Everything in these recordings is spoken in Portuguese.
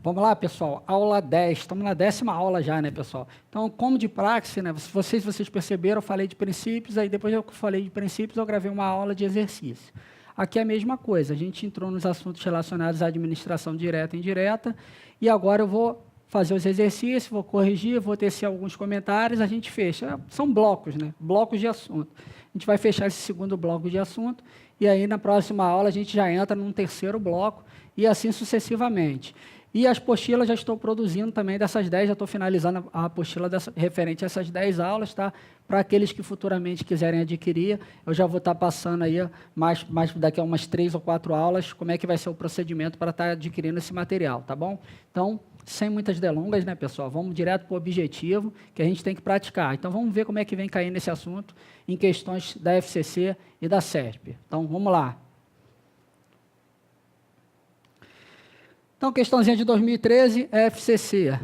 Vamos lá, pessoal, aula 10, estamos na 10ª aula já, né, pessoal? Então, como de praxe, né, vocês perceberam, eu falei de princípios, aí depois eu falei de princípios, eu gravei uma aula de exercício. Aqui é a mesma coisa, a gente entrou nos assuntos relacionados à administração direta e indireta, e agora eu vou fazer os exercícios, vou corrigir, vou tecer alguns comentários, a gente fecha. São blocos, né? Blocos de assunto. A gente vai fechar esse segundo bloco de assunto, e aí na próxima aula a gente já entra num terceiro bloco, e assim sucessivamente. E as apostilas já estou produzindo também dessas 10, já estou finalizando a apostila referente a essas 10 aulas, tá? Para aqueles que futuramente quiserem adquirir, eu já vou estar passando aí, mais daqui a umas 3 ou 4 aulas, como é que vai ser o procedimento para estar adquirindo esse material, tá bom? Então, sem muitas delongas, né, pessoal? Vamos direto para o objetivo, que a gente tem que praticar. Então, vamos ver como é que vem cair nesse assunto em questões da FCC e da CESP. Então, vamos lá. Então, questãozinha de 2013, FCC.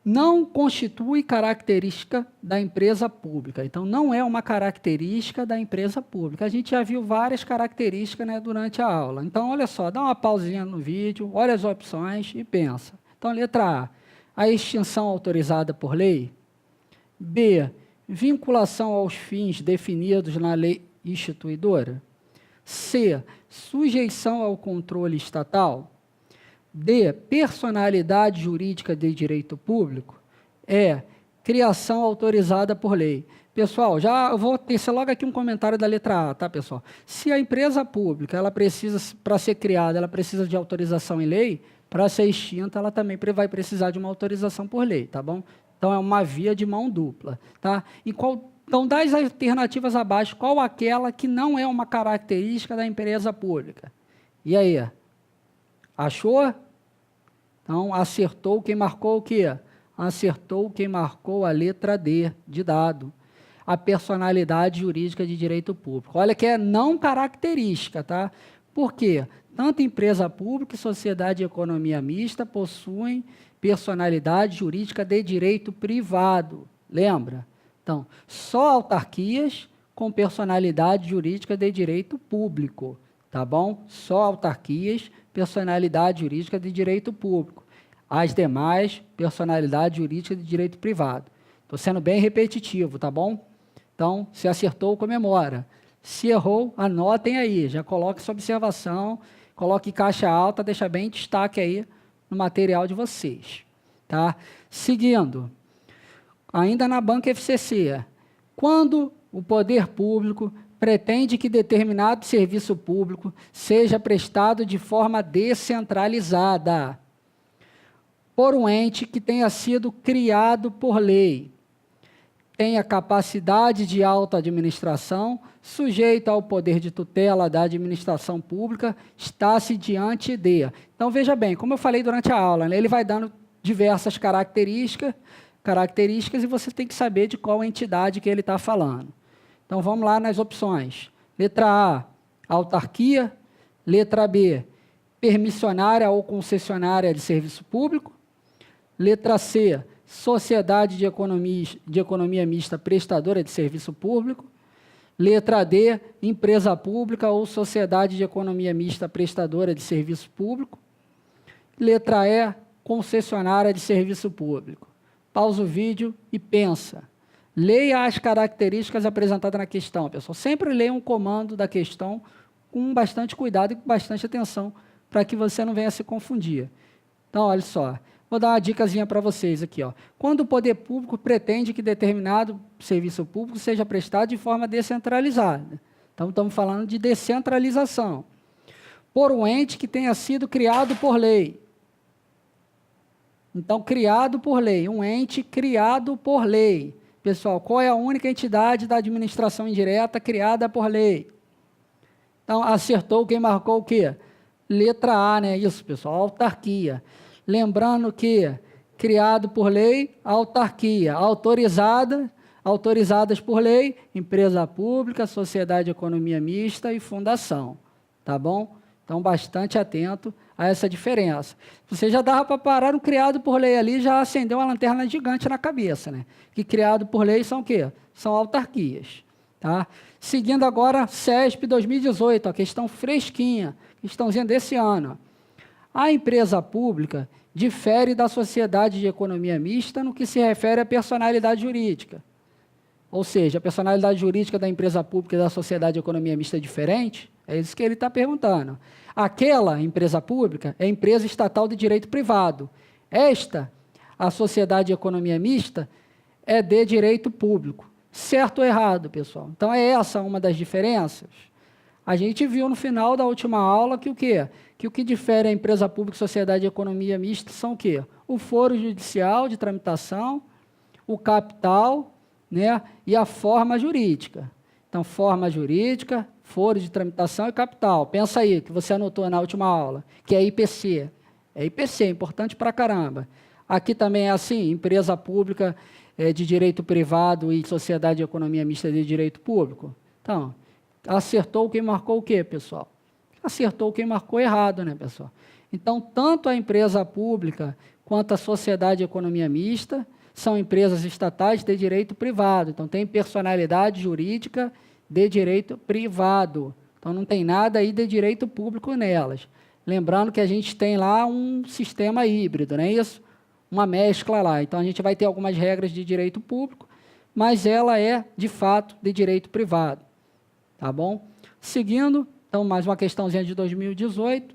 Não constitui característica da empresa pública. Então, não é uma característica da empresa pública. A gente já viu várias características, né, durante a aula. Então, olha só, dá uma pausinha no vídeo, olha as opções e pensa. Então, letra A extinção autorizada por lei. B, vinculação aos fins definidos na lei instituidora. C, sujeição ao controle estatal. D, personalidade jurídica de direito público. E, criação autorizada por lei. Pessoal, já eu vou tecer logo aqui um comentário da letra A, tá, pessoal? Se a empresa pública, ela precisa, para ser criada, ela precisa de autorização em lei, para ser extinta, ela também vai precisar de uma autorização por lei, tá bom? Então, é uma via de mão dupla, tá? Então, das alternativas abaixo, qual aquela que não é uma característica da empresa pública? E aí? Achou? Então, acertou quem marcou o quê? Acertou quem marcou a letra D, de dado. A personalidade jurídica de direito público. Olha que é não característica, tá? Por quê? Tanto empresa pública e sociedade de economia mista possuem personalidade jurídica de direito privado. Lembra? Então, só autarquias com personalidade jurídica de direito público. Tá bom? Só autarquias, personalidade jurídica de direito público. As demais, personalidade jurídica de direito privado. Estou sendo bem repetitivo, tá bom? Então, se acertou, comemora. Se errou, anotem aí, já coloque sua observação, coloque caixa alta, deixa bem em destaque aí no material de vocês. Tá? Seguindo, ainda na banca FCC, quando o poder público pretende que determinado serviço público seja prestado de forma descentralizada por um ente que tenha sido criado por lei, tenha capacidade de autoadministração, sujeito ao poder de tutela da administração pública, está-se diante de. Então, veja bem, como eu falei durante a aula, né, ele vai dando diversas características e você tem que saber de qual entidade que ele está falando. Então, vamos lá nas opções. Letra A, autarquia. Letra B, permissionária ou concessionária de serviço público. Letra C, sociedade de economia mista prestadora de serviço público. Letra D, empresa pública ou sociedade de economia mista prestadora de serviço público. Letra E, concessionária de serviço público. Pausa o vídeo e pensa. Leia as características apresentadas na questão, pessoal. Sempre leia um comando da questão com bastante cuidado e com bastante atenção, para que você não venha se confundir. Então, olha só, vou dar uma dicasinha para vocês aqui. Ó. Quando o poder público pretende que determinado serviço público seja prestado de forma descentralizada. Então, estamos falando de descentralização. Por um ente que tenha sido criado por lei. Então, criado por lei, um ente criado por lei. Pessoal, qual é a única entidade da administração indireta criada por lei? Então, acertou quem marcou o quê? Letra A, né? Isso, pessoal, autarquia. Lembrando que, criado por lei, autarquia. Autorizadas por lei, empresa pública, sociedade de economia mista e fundação. Tá bom? Então, bastante atento a essa diferença. Você já dava para parar um criado por lei ali, já acendeu uma lanterna gigante na cabeça, né? Que criado por lei são o quê? São autarquias. Tá? Seguindo agora, CESP 2018, a questão fresquinha, questãozinha desse ano. A empresa pública difere da sociedade de economia mista no que se refere à personalidade jurídica. Ou seja, a personalidade jurídica da empresa pública e da sociedade de economia mista é diferente? É isso que ele está perguntando. Aquela empresa pública é empresa estatal de direito privado. Esta, a sociedade de economia mista, é de direito público. Certo ou errado, pessoal? Então, é essa uma das diferenças? A gente viu no final da última aula que o quê? Que o que difere a empresa pública e sociedade de economia mista são o quê? O foro judicial de tramitação, o capital, né, e a forma jurídica. Então, forma jurídica, foro de tramitação e capital. Pensa aí, que você anotou na última aula, que é IPC. É IPC, importante pra caramba. Aqui também é assim, empresa pública de direito privado e sociedade de economia mista de direito público. Então, acertou quem marcou o quê, pessoal? Acertou quem marcou errado, né, pessoal? Então, tanto a empresa pública quanto a sociedade de economia mista são empresas estatais de direito privado. Então, tem personalidade jurídica de direito privado. Então, não tem nada aí de direito público nelas. Lembrando que a gente tem lá um sistema híbrido, não é isso? Uma mescla lá. Então, a gente vai ter algumas regras de direito público, mas ela é, de fato, de direito privado. Tá bom? Seguindo, então, mais uma questãozinha de 2018.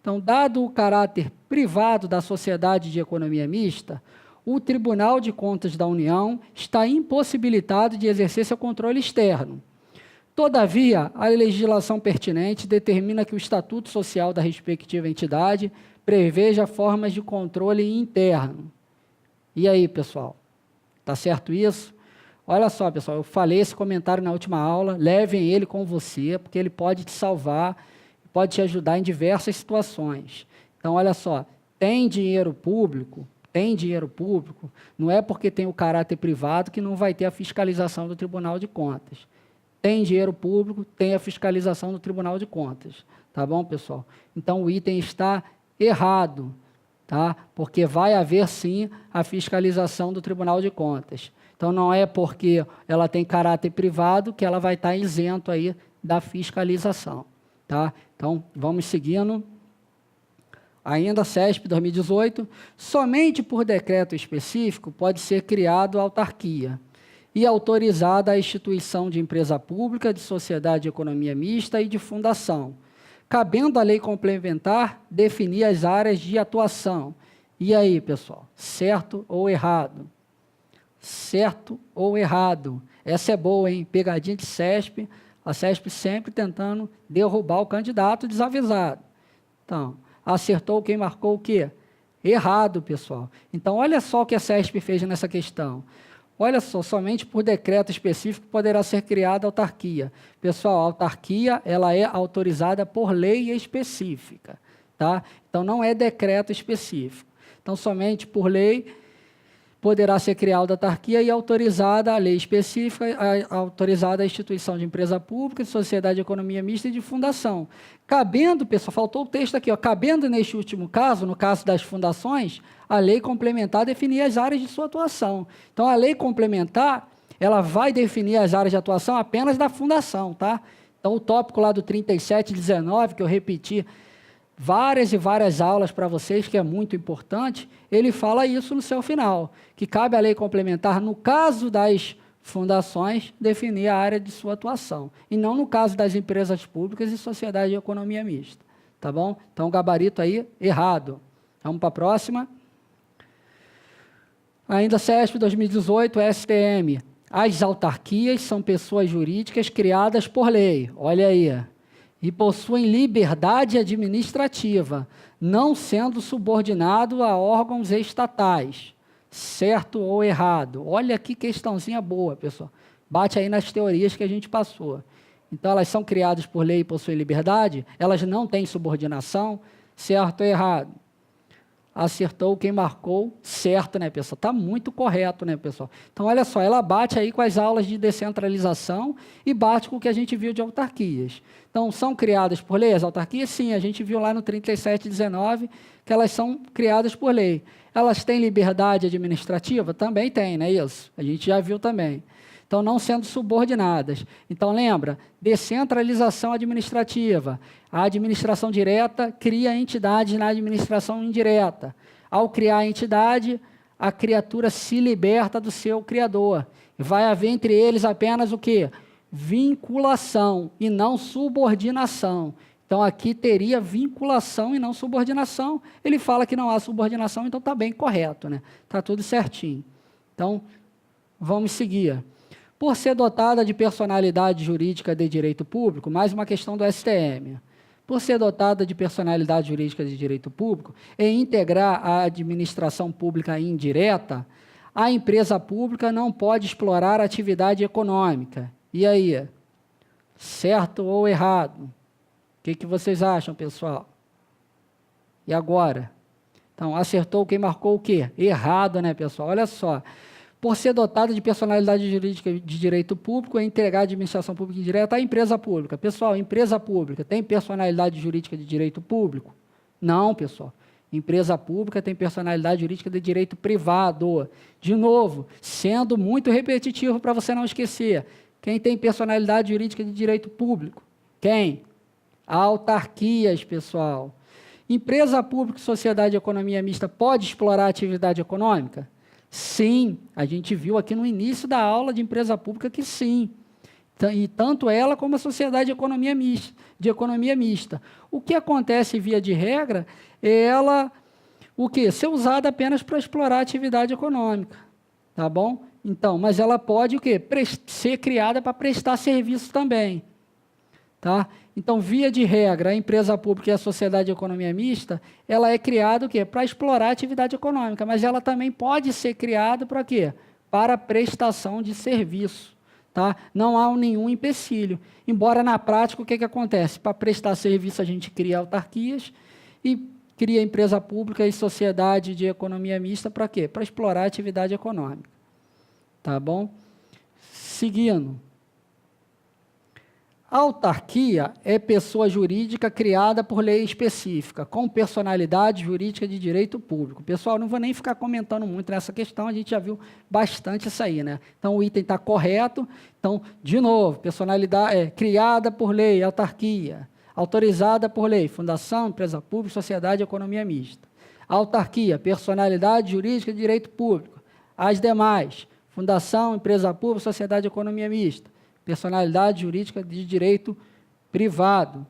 Então, dado o caráter privado da sociedade de economia mista, o Tribunal de Contas da União está impossibilitado de exercer seu controle externo. Todavia, a legislação pertinente determina que o Estatuto Social da respectiva entidade preveja formas de controle interno. E aí, pessoal? Tá certo isso? Olha só, pessoal, eu falei esse comentário na última aula, levem ele com você, porque ele pode te salvar, pode te ajudar em diversas situações. Então, olha só, tem dinheiro público, não é porque tem o caráter privado que não vai ter a fiscalização do Tribunal de Contas. Tem dinheiro público, tem a fiscalização do Tribunal de Contas. Tá bom, pessoal? Então, o item está errado, tá? Porque vai haver, sim, a fiscalização do Tribunal de Contas. Então, não é porque ela tem caráter privado que ela vai estar isento aí da fiscalização, tá? Então, vamos seguindo. Ainda CESP 2018, somente por decreto específico pode ser criado autarquia e autorizada a instituição de empresa pública, de sociedade de economia mista e de fundação, cabendo à lei complementar definir as áreas de atuação. E aí, pessoal, certo ou errado? Certo ou errado? Essa é boa, hein? Pegadinha de CESP, a CESP sempre tentando derrubar o candidato desavisado. Então, acertou quem marcou o quê? Errado, pessoal. Então, olha só o que a CESP fez nessa questão. Olha só, somente por decreto específico poderá ser criada autarquia. Pessoal, a autarquia, ela é autorizada por lei específica, tá? Então, não é decreto específico. Então, somente por lei poderá ser criada autarquia e autorizada a lei específica, autorizada a instituição de empresa pública, de sociedade de economia mista e de fundação. Cabendo, pessoal, faltou o texto aqui, ó, cabendo neste último caso, no caso das fundações, a lei complementar definir as áreas de sua atuação. Então, a lei complementar, ela vai definir as áreas de atuação apenas da fundação, tá? Então, o tópico lá do 3719, que eu repeti várias e várias aulas para vocês, que é muito importante, ele fala isso no seu final, que cabe à lei complementar, no caso das fundações, definir a área de sua atuação, e não no caso das empresas públicas e sociedade de economia mista, tá bom? Então, o gabarito aí, errado. Vamos para a próxima. Ainda CESP 2018, STM. As autarquias são pessoas jurídicas criadas por lei, olha aí, e possuem liberdade administrativa, não sendo subordinado a órgãos estatais. Certo ou errado? Olha que questãozinha boa, pessoal. Bate aí nas teorias que a gente passou. Então, elas são criadas por lei e possuem liberdade, elas não têm subordinação, certo ou errado? Acertou quem marcou, certo, né, pessoal? Está muito correto, né, pessoal? Então, olha só, ela bate aí com as aulas de descentralização e bate com o que a gente viu de autarquias. Então, são criadas por lei as autarquias? Sim, a gente viu lá no 3719 que elas são criadas por lei. Elas têm liberdade administrativa? Também tem, não é isso? A gente já viu também. Então, não sendo subordinadas. Então, lembra, descentralização administrativa. A administração direta cria entidades na administração indireta. Ao criar a entidade, a criatura se liberta do seu criador. Vai haver entre eles apenas o quê? Vinculação e não subordinação. Então, aqui teria vinculação e não subordinação. Ele fala que não há subordinação, então está bem correto, né? Está tudo certinho. Então, vamos seguir. Por ser dotada de personalidade jurídica de direito público, mais uma questão do STM. Por ser dotada de personalidade jurídica de direito público e integrar a administração pública indireta, a empresa pública não pode explorar a atividade econômica. E aí? Certo ou errado? O que vocês acham, pessoal? E agora? Então, acertou quem marcou o quê? Errado, né, pessoal? Olha só. Por ser dotado de personalidade jurídica de direito público e entregar a administração pública indireta à empresa pública. Pessoal, empresa pública tem personalidade jurídica de direito público? Não, pessoal. Empresa pública tem personalidade jurídica de direito privado. De novo, sendo muito repetitivo para você não esquecer. Quem tem personalidade jurídica de direito público? Quem? Autarquias, pessoal. Empresa pública e sociedade de economia mista pode explorar a atividade econômica? Sim, a gente viu aqui no início da aula de empresa pública que sim. E tanto ela como a sociedade de economia mista. O que acontece via de regra é ela, ser usada apenas para explorar a atividade econômica, tá bom? Então, mas ela pode ser criada para prestar serviço também, tá? Então, via de regra, a empresa pública e a sociedade de economia mista, ela é criada para explorar a atividade econômica, mas ela também pode ser criada para quê? Para prestação de serviço. Tá? Não há nenhum empecilho. Embora na prática, o que acontece? Para prestar serviço, a gente cria autarquias e cria empresa pública e sociedade de economia mista para quê? Para explorar a atividade econômica. Tá bom? Seguindo. A autarquia é pessoa jurídica criada por lei específica, com personalidade jurídica de direito público. Pessoal, não vou nem ficar comentando muito nessa questão, a gente já viu bastante isso aí, né? Então, o item está correto. Então, de novo, personalidade criada por lei, autarquia, autorizada por lei, fundação, empresa pública, sociedade, economia mista. Autarquia, personalidade jurídica de direito público. As demais, fundação, empresa pública, sociedade, economia mista. Personalidade jurídica de direito privado.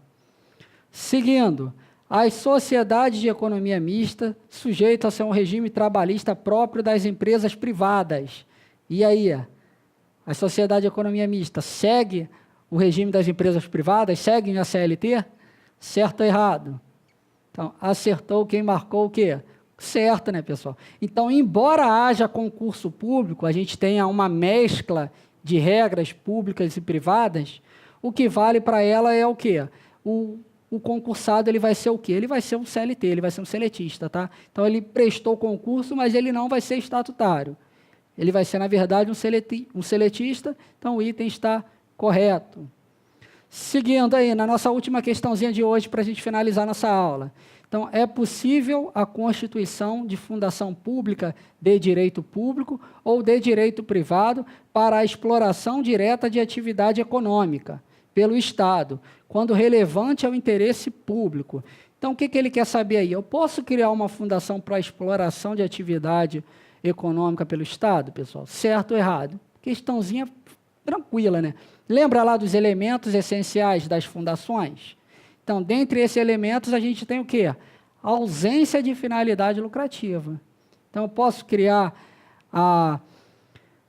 Seguindo, as sociedades de economia mista sujeitam-se a um regime trabalhista próprio das empresas privadas. E aí, a sociedade de economia mista segue o regime das empresas privadas? Seguem a CLT? Certo ou errado? Então, acertou quem marcou o quê? Certo, né, pessoal? Então, embora haja concurso público, a gente tenha uma mescla de regras públicas e privadas, o que vale para ela é o quê? O concursado ele vai ser o quê? Ele vai ser um CLT, ele vai ser um seletista, tá? Então, ele prestou concurso, mas ele não vai ser estatutário. Ele vai ser, na verdade, um seletista, então o item está correto. Seguindo aí, na nossa última questãozinha de hoje, para a gente finalizar nossa aula. Então, é possível a constituição de fundação pública de direito público ou de direito privado para a exploração direta de atividade econômica pelo Estado, quando relevante ao interesse público. Então, o que ele quer saber aí? Eu posso criar uma fundação para a exploração de atividade econômica pelo Estado, pessoal? Certo ou errado? Questãozinha tranquila, né? Lembra lá dos elementos essenciais das fundações? Então, dentre esses elementos, a gente tem o quê? A ausência de finalidade lucrativa. Então, eu posso criar a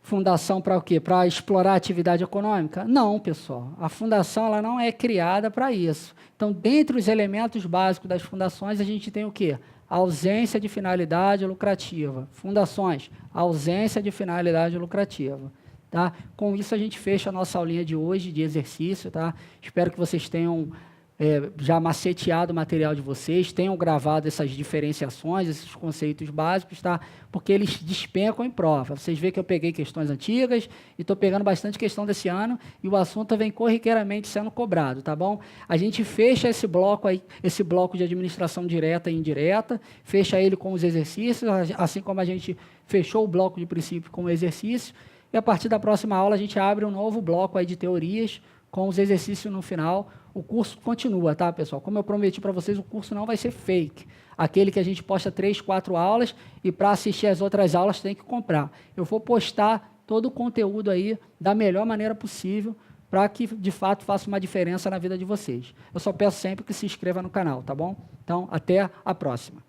fundação para o quê? Para explorar a atividade econômica? Não, pessoal. A fundação ela não é criada para isso. Então, dentre os elementos básicos das fundações, a gente tem o quê? A ausência de finalidade lucrativa. Fundações, ausência de finalidade lucrativa. Tá? Com isso, a gente fecha a nossa aulinha de hoje, de exercício. Tá? Espero que vocês tenham já maceteado o material de vocês, tenham gravado essas diferenciações, esses conceitos básicos, tá? Porque eles despencam em prova. Vocês veem que eu peguei questões antigas e estou pegando bastante questão desse ano e o assunto vem corriqueiramente sendo cobrado, tá bom? A gente fecha esse bloco aí, esse bloco de administração direta e indireta, fecha ele com os exercícios, assim como a gente fechou o bloco de princípio com o exercício, e a partir da próxima aula a gente abre um novo bloco aí de teorias com os exercícios no final, o curso continua, tá, pessoal? Como eu prometi para vocês, o curso não vai ser fake. Aquele que a gente posta 3, 4 aulas e para assistir as outras aulas tem que comprar. Eu vou postar todo o conteúdo aí da melhor maneira possível para que, de fato, faça uma diferença na vida de vocês. Eu só peço sempre que se inscreva no canal, tá bom? Então, até a próxima.